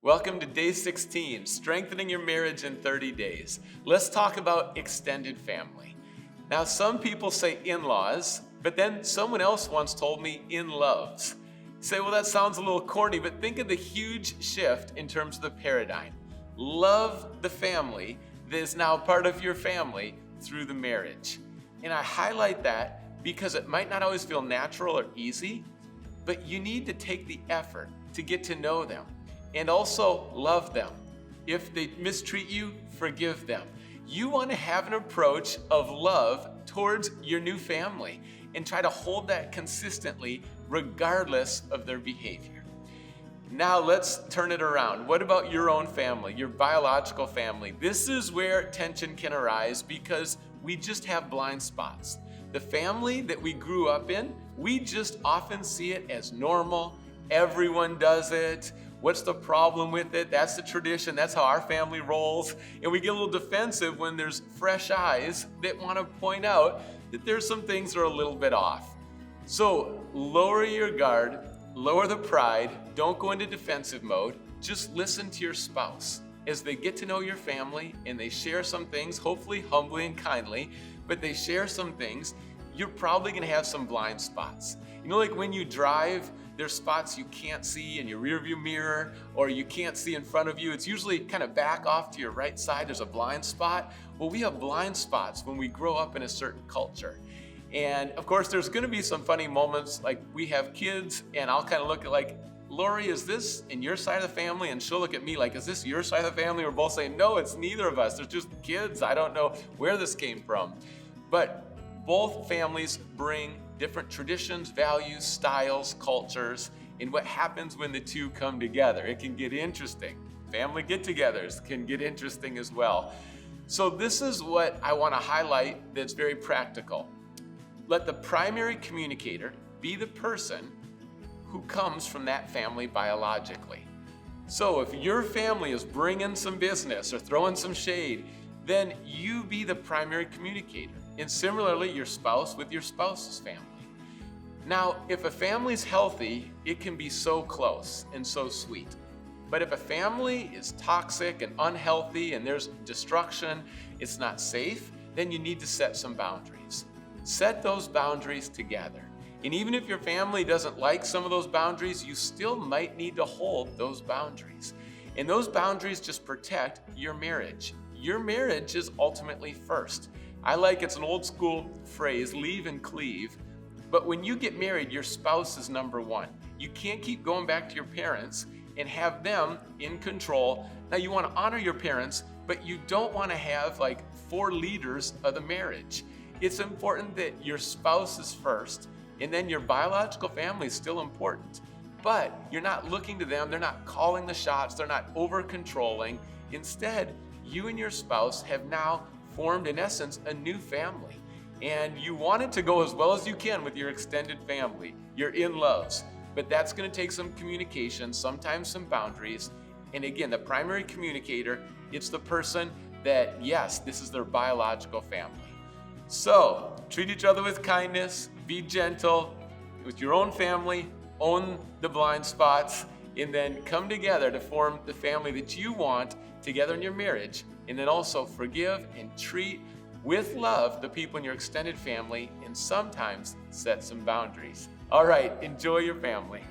Welcome to day 16, strengthening your marriage in 30 days. Let's talk about extended family. Now, some people say in-laws, but then someone else once told me in-loves. You say, well, that sounds a little corny, but think of the huge shift in terms of the paradigm. Love the family that is now part of your family through the marriage. And I highlight that because it might not always feel natural or easy, but you need to take the effort to get to know them. And also love them. If they mistreat you, forgive them. You want to have an approach of love towards your new family and try to hold that consistently regardless of their behavior. Now let's turn it around. What about your own family, your biological family? This is where tension can arise because we just have blind spots. The family that we grew up in, we just often see it as normal. Everyone does it. What's the problem with it? That's the tradition. That's how our family rolls. And we get a little defensive when there's fresh eyes that want to point out that there's some things that are a little bit off. So lower your guard, lower the pride, don't go into defensive mode. Just listen to your spouse as they get to know your family and they share some things, hopefully humbly and kindly, but they share some things. You're probably going to have some blind spots. You know, like when you drive, there's spots you can't see in your rearview mirror or you can't see in front of you. It's usually kind of back off to your right side. There's a blind spot. Well, we have blind spots when we grow up in a certain culture. And of course, there's going to be some funny moments, like we have kids and I'll kind of look at like, Laurie, is this in your side of the family? And she'll look at me like, is this your side of the family? We're both saying, no, it's neither of us. They're just kids. I don't know where this came from. But both families bring different traditions, values, styles, cultures, and what happens when the two come together. It can get interesting. Family get-togethers can get interesting as well. So this is what I want to highlight that's very practical. Let the primary communicator be the person who comes from that family biologically. So if your family is bringing some business or throwing some shade, then you be the primary communicator. And similarly, your spouse with your spouse's family. Now, if a family's healthy, it can be so close and so sweet. But if a family is toxic and unhealthy and there's destruction, it's not safe, then you need to set some boundaries. Set those boundaries together. And even if your family doesn't like some of those boundaries, you still might need to hold those boundaries. And those boundaries just protect your marriage. Your marriage is ultimately first. It's an old school phrase, leave and cleave. But when you get married, your spouse is number one. You can't keep going back to your parents and have them in control. Now you want to honor your parents, but you don't want to have like 4 leaders of the marriage. It's important that your spouse is first, and then your biological family is still important. But you're not looking to them, they're not calling the shots, they're not over-controlling. Instead, you and your spouse have now formed, in essence, a new family. And you want it to go as well as you can with your extended family, your in-laws. But that's going to take some communication, sometimes some boundaries. And again, the primary communicator, it's the person that, yes, this is their biological family. So treat each other with kindness, be gentle with your own family, own the blind spots, and then come together to form the family that you want together in your marriage. And then also forgive and treat with love the people in your extended family, and sometimes set some boundaries. All right, enjoy your family.